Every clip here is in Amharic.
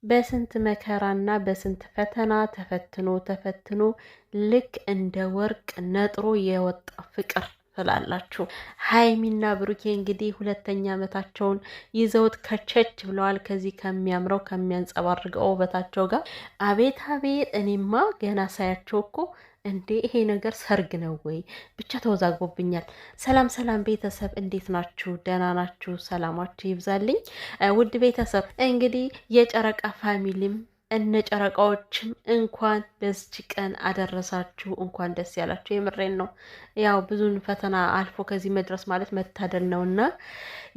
በስንት መከራና በስንት ፈተና ተፈትኖ ልክ እንደ ወርቅ ነጥሮ የወጣ ፍቅር ትላላችሁ። ሀይሚና ብሩኬ እንግዲህ ሁለተኛ ዓመታቸውን ይዘውት ከቸች ብለዋል። ከዚህ ከሚያምረው ከሚያንጸባርቀው ውበታቸው ጋር አቤት አቤት! እኔማ ገና ሳያቸው እኮ እንዴ ይሄ ነገር ሰርግ ነው ወይ? ብቻ ተወዛግቦብኛል። ሰላም ሰላም ቤተሰብ እንዴት ናችሁ? ደህና ናችሁ? ሰላማችሁ ይብዛልኝ። ውድ ቤተሰብ እንግዲህ የጨረቃ ፋሚሊም እነ ጨረቃዎችም እንኳን በዚች ቀን አደረሳችሁ፣ እንኳን ደስ ያላችሁ። የምሬን ነው። ያው ብዙን ፈተና አልፎ ከዚህ መድረስ ማለት መታደል ነውና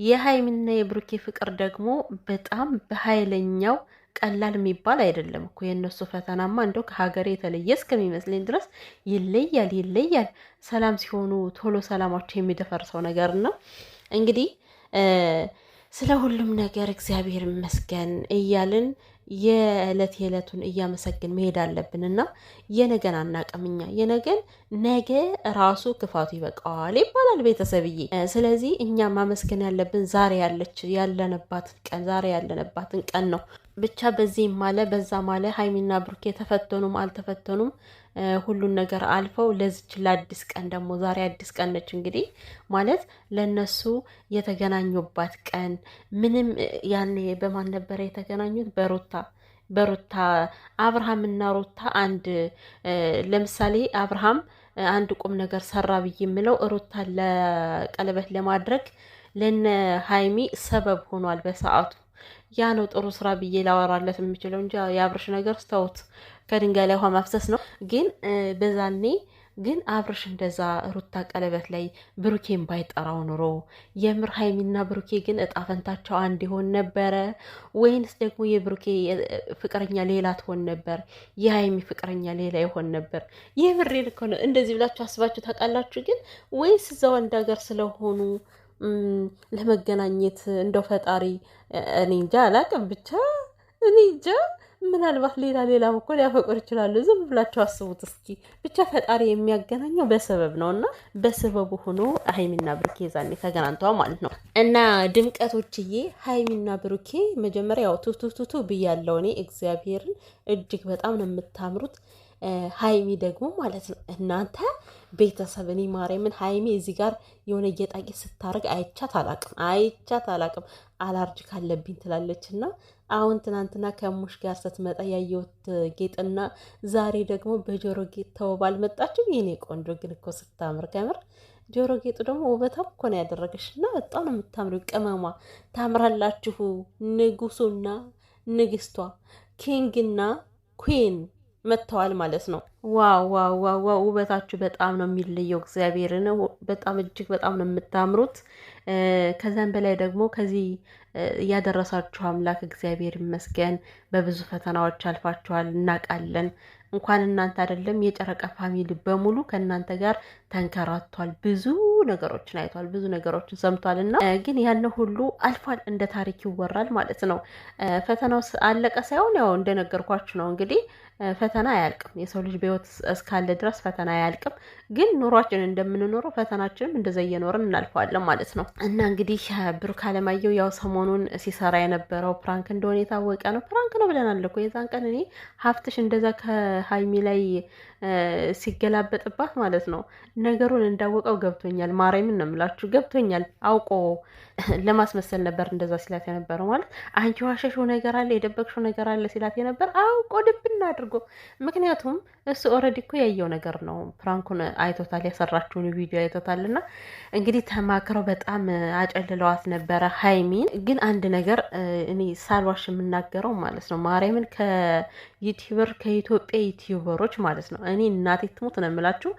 የሀይሚና የብሩኬ ፍቅር ደግሞ በጣም በኃይለኛው ቀላል የሚባል አይደለም እኮ የእነሱ ፈተናማ እንደው ከሀገር የተለየ እስከሚመስለኝ ድረስ ይለያል። ሰላም ሲሆኑ ቶሎ ሰላማቸው የሚደፈርሰው ነገር ነው። እንግዲህ ስለ ሁሉም ነገር እግዚአብሔር ይመስገን እያልን የዕለት የዕለቱን እያመሰግን መሄድ አለብን እና የነገን አናቅምኛ የነገን ነገ ራሱ ክፋቱ ይበቃዋል ይባላል ቤተሰብዬ። ስለዚህ እኛ ማመስገን ያለብን ዛሬ ያለንባትን ቀን ነው። ብቻ በዚህም ማለ በዛ ማለ ሀይሚና ብሩኬ ተፈተኑም አልተፈተኑም ሁሉን ነገር አልፈው ለዚች ለአዲስ ቀን ደግሞ ዛሬ አዲስ ቀን ነች። እንግዲህ ማለት ለነሱ የተገናኙባት ቀን ምንም ያኔ በማን ነበረ የተገናኙት? በሩታ አብርሃምና ሩታ አንድ ለምሳሌ አብርሃም አንድ ቁም ነገር ሰራ ብዬ የምለው ሩታ ለቀለበት ለማድረግ ለነ ሀይሚ ሰበብ ሆኗል በሰዓቱ። ያ ነው ጥሩ ስራ ብዬ ላወራለት የምችለው እንጂ የአብርሽ ነገር ስተውት ከድንጋይ ላይ ውሃ ማፍሰስ ነው። ግን በዛኔ ግን አብርሽ እንደዛ ሩታ ቀለበት ላይ ብሩኬን ባይጠራው ኑሮ የምር ሀይሚና ብሩኬ ግን እጣ ፈንታቸው አንድ ይሆን ነበረ ወይንስ ደግሞ የብሩኬ ፍቅረኛ ሌላ ትሆን ነበር፣ የሀይሚ ፍቅረኛ ሌላ ይሆን ነበር? የምሬን እኮ ነው። እንደዚህ ብላችሁ አስባችሁ ታውቃላችሁ? ግን ወይስ እዛው አንድ ሀገር ስለሆኑ ለመገናኘት እንደው ፈጣሪ እኔ እንጃ አላቅም። ብቻ እኔ እንጃ ምናልባት ሌላ እኮ ሊያፈቅር ይችላሉ። ዝም ብላችሁ አስቡት እስኪ። ብቻ ፈጣሪ የሚያገናኘው በሰበብ ነው እና በሰበቡ ሆኖ ሀይሚና ብሩኬ ዛኔ ተገናኝተዋል ማለት ነው። እና ድምቀቶችዬ ሀይሚና ብሩኬ መጀመሪያ ያው ቱቱቱቱ ብያለው እኔ እግዚአብሔርን እጅግ በጣም ነው የምታምሩት። ሀይሚ ደግሞ ማለት ነው እናንተ ቤተሰብ እኔ ማርያምን ሀይሚ እዚህ ጋር የሆነ ጌጣጌጥ ስታደርግ አይቻት አላቅም። አላርጅ ካለብኝ ትላለች እና አሁን ትናንትና ከሙሽ ጋር ስትመጣ ያየሁት ጌጥና ዛሬ ደግሞ በጆሮ ጌጥ ተውባ አልመጣችም? የኔ ቆንጆ ግን እኮ ስታምር ከምር ጆሮ ጌጡ ደግሞ ውበታም እኮ ነው ያደረገሽ እና በጣም ነው የምታምሪው። ቅመሟ ታምራላችሁ። ንጉሱና ንግስቷ ኪንግና ኩን መጥተዋል ማለት ነው። ዋው ውበታችሁ በጣም ነው የሚለየው። እግዚአብሔር ነው በጣም እጅግ በጣም ነው የምታምሩት። ከዛም በላይ ደግሞ ከዚህ ያደረሳችሁ አምላክ እግዚአብሔር ይመስገን። በብዙ ፈተናዎች አልፋችኋል እናውቃለን። እንኳን እናንተ አይደለም የጨረቃ ፋሚሊ በሙሉ ከእናንተ ጋር ተንከራቷል። ብዙ ነገሮችን አይቷል፣ ብዙ ነገሮችን ሰምቷል። እና ግን ያን ሁሉ አልፏል፣ እንደ ታሪክ ይወራል ማለት ነው። ፈተናው አለቀ ሳይሆን ያው እንደነገርኳችሁ ነው እንግዲህ ፈተና አያልቅም። የሰው ልጅ በህይወት እስካለ ድረስ ፈተና አያልቅም። ግን ኑሯችን እንደምንኖረው ፈተናችንም እንደዛ እየኖርን እናልፈዋለን ማለት ነው። እና እንግዲህ ብሩክ አለማየሁ ያው ሰሞኑን ሲሰራ የነበረው ፕራንክ እንደሆነ የታወቀ ነው። ፕራንክ ነው ብለናል እኮ የዛን ቀን እኔ ሀብትሽ እንደዛ ከሀይሚ ላይ ሲገላበጥባት ማለት ነው ነገሩን እንዳወቀው ገብቶኛል። ማርያምን ነው የምላችሁ ገብቶኛል። አውቆ ለማስመሰል ነበር እንደዛ ሲላት የነበረው ማለት አንቺ ዋሸሽው ነገር አለ የደበቅሽው ነገር አለ ሲላት የነበር አውቆ ድብና አድርጎ። ምክንያቱም እሱ ኦልሬዲ እኮ ያየው ነገር ነው። ፕራንኩን አይቶታል፣ ያሰራችውን ቪዲዮ አይቶታል። እና እንግዲህ ተማክረው በጣም አጨልለዋት ነበረ ሀይሚን። ግን አንድ ነገር እኔ ሳልዋሽ የምናገረው ማለት ነው ማርያምን ከኢትዮጵያ ዩቲዩበሮች ማለት ነው እኔ እናቴ ትሙት ነው የምላችሁ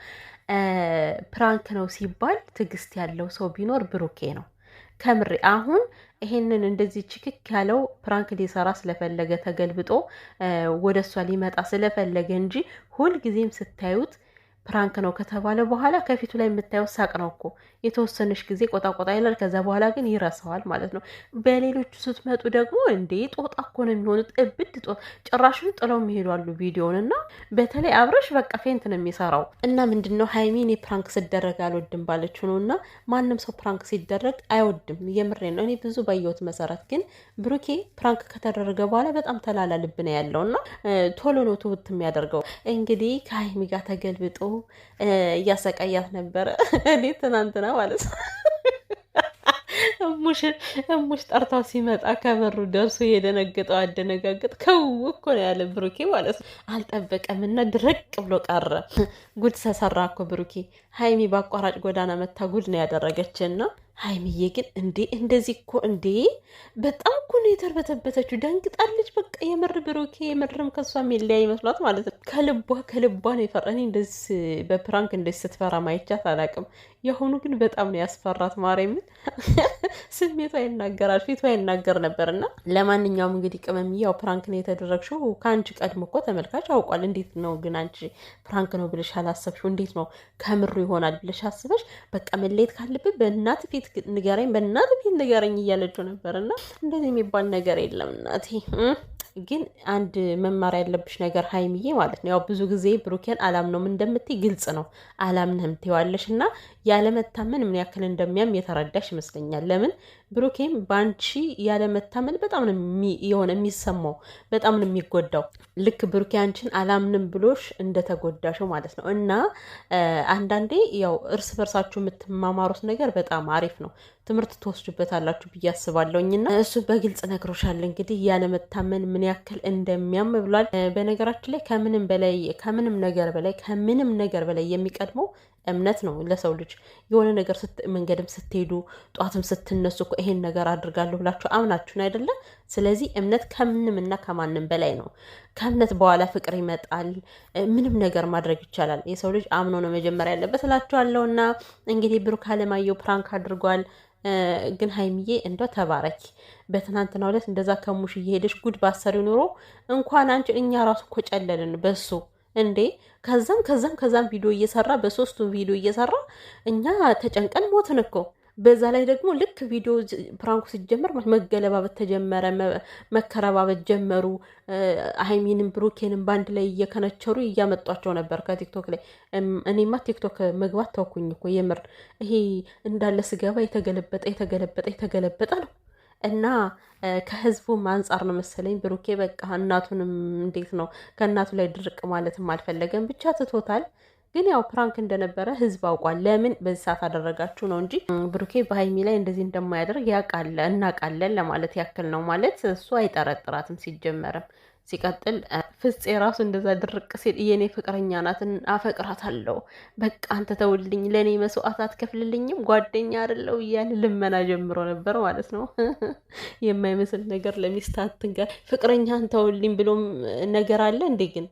ፕራንክ ነው ሲባል ትዕግስት ያለው ሰው ቢኖር ብሩኬ ነው። ከምሬ አሁን ይሄንን እንደዚህ ችክክ ያለው ፕራንክ ሊሰራ ስለፈለገ ተገልብጦ ወደ እሷ ሊመጣ ስለፈለገ እንጂ ሁልጊዜም ስታዩት ፕራንክ ነው ከተባለ በኋላ ከፊቱ ላይ የምታየው ሳቅ ነው እኮ። የተወሰነች ጊዜ ቆጣ ቆጣ ይላል፣ ከዛ በኋላ ግን ይረሳዋል ማለት ነው። በሌሎቹ ስትመጡ ደግሞ እንዴ ጦጣ እኮ ነው የሚሆኑት። እብድ ጦጣ ጭራሹን ጥለው የሚሄዷሉ ቪዲዮን እና በተለይ አብረሽ በቃ ፌንት ነው የሚሰራው። እና ምንድነው ሀይሚ እኔ ፕራንክ ስደረግ አልወድም ባለችው ነው። እና ማንም ሰው ፕራንክ ሲደረግ አይወድም። የምሬ ነው። እኔ ብዙ ባየሁት መሰረት ግን ብሩኬ ፕራንክ ከተደረገ በኋላ በጣም ተላላ ልብ ነው ያለው እና ቶሎ ነው ትውት የሚያደርገው። እንግዲህ ከሀይሚ ጋር ተገልብጦ እያሰቃያት ነበረ። እኔ ትናንትና ማለት ነው እሙሽ ጠርታው ሲመጣ ከበሩ ደርሶ የደነገጠው አደነጋገጥ ከው እኮ ነው ያለ ብሩኬ ማለት ነው። አልጠበቀም እና ድረቅ ብሎ ቀረ። ጉድ ተሰራ እኮ ብሩኬ። ሀይሚ በአቋራጭ ጎዳና መታ ጉድ ነው ያደረገችና ሀይሚዬ ግን እንዴ እንደዚህ እኮ እንዴ በጣም እኮ ነው የተርበተበተችው። ደንግጣለች። በቃ የምር ብሩኬ የምርም ከሷ የሚለያ ይመስሏት ማለት ነው። ከልቧ ነው የፈራ። እኔ እንደዚህ በፕራንክ እንደዚህ ስትፈራ ማይቻት አላውቅም። የሆኑ ግን በጣም ነው ያስፈራት። ማርያምን ስሜቷ ይናገራል፣ ፊቷ ይናገር ነበር። እና ለማንኛውም እንግዲህ ቅመም ያው ፕራንክ ነው የተደረግሽው። ከአንቺ ቀድሞ እኮ ተመልካች አውቋል። እንዴት ነው ግን አንቺ ፕራንክ ነው ብለሽ አላሰብሽው? እንዴት ነው ከምሩ ይሆናል ብለሽ አስበሽ በቃ መለየት ካለብን በእናት ፊት ንገረኝ፣ በእናት ፊት ንገረኝ እያለችው ነበር። እና እንደዚህ የሚባል ነገር የለም እናቴ። ግን አንድ መማር ያለብሽ ነገር ሀይሚዬ ማለት ነው፣ ያው ብዙ ጊዜ ብሩኬን አላምነውም እንደምትይ ግልጽ ነው። አላምነህም ትይዋለሽ እና ያለመታመን ምን ያክል እንደሚያም የተረዳሽ ይመስለኛል። ለምን ብሩኬም በአንቺ ያለመታመን በጣም ነው የሆነ የሚሰማው፣ በጣም ነው የሚጎዳው። ልክ ብሩኬ አንቺን አላምንም ብሎሽ እንደተጎዳሽው ማለት ነው። እና አንዳንዴ ያው እርስ በርሳችሁ የምትማማሩት ነገር በጣም አሪፍ ነው። ትምህርት ትወስዱበታላችሁ ብዬ አስባለሁኝ። እና እሱ በግልጽ ነግሮሻል እንግዲህ ያለመታመን ምን ያክል እንደሚያም ብሏል። በነገራችን ላይ ከምንም ነገር በላይ የሚቀድመው እምነት ነው ለሰው ልጅ። የሆነ ነገር መንገድም ስትሄዱ ጧትም ስትነሱ እኮ ይሄን ነገር አድርጋለሁ ብላችሁ አምናችሁን አይደለም? ስለዚህ እምነት ከምንም እና ከማንም በላይ ነው። ከእምነት በኋላ ፍቅር ይመጣል። ምንም ነገር ማድረግ ይቻላል። የሰው ልጅ አምኖ ነው መጀመሪያ ያለበት እላችኋለሁ። እና እንግዲህ ብሩክ አለማየሁ ፕራንክ አድርጓል። ግን ሀይሚዬ እንደው ተባረኪ። በትናንትናው ዕለት እንደዛ ከሙሽ እየሄደች ጉድ ባሰሪ ኑሮ እንኳን አንቺ እኛ ራሱ እኮ ጨለልን በሱ እንዴ። ከዛም ቪዲዮ እየሰራ በሶስቱ ቪዲዮ እየሰራ እኛ ተጨንቀን ሞትን እኮ። በዛ ላይ ደግሞ ልክ ቪዲዮ ፕራንኩ ሲጀመር መገለባበት ተጀመረ፣ መከረባበት ጀመሩ። ሀይሚንም ብሩኬንም በአንድ ላይ እየከነቸሩ እያመጧቸው ነበር ከቲክቶክ ላይ። እኔማ ቲክቶክ መግባት ተውኩኝ እኮ የምር። ይሄ እንዳለ ስገባ የተገለበጠ ነው። እና ከህዝቡም አንጻር ነው መሰለኝ ብሩኬ በቃ እናቱንም እንዴት ነው ከእናቱ ላይ ድርቅ ማለትም አልፈለገም፣ ብቻ ትቶታል። ግን ያው ፕራንክ እንደነበረ ህዝብ አውቋል። ለምን በዚህ ሰዓት አደረጋችሁ ነው እንጂ ብሩኬ በሀይሚ ላይ እንደዚህ እንደማያደርግ እናውቃለን ለማለት ያክል ነው። ማለት እሱ አይጠረጥራትም ሲጀመርም። ሲቀጥል ፍፄ ራሱ እንደዛ ድርቅ ሲል የኔ ፍቅረኛ ናትን አፈቅራታለሁ፣ በቃ አንተ ተውልኝ፣ ለእኔ መስዋዕት አትከፍልልኝም፣ ጓደኛ አይደለው እያለ ልመና ጀምሮ ነበር ማለት ነው። የማይመስል ነገር ለሚስት አትንገር፣ ፍቅረኛን ተውልኝ ብሎም ነገር አለ እንዴ? ግን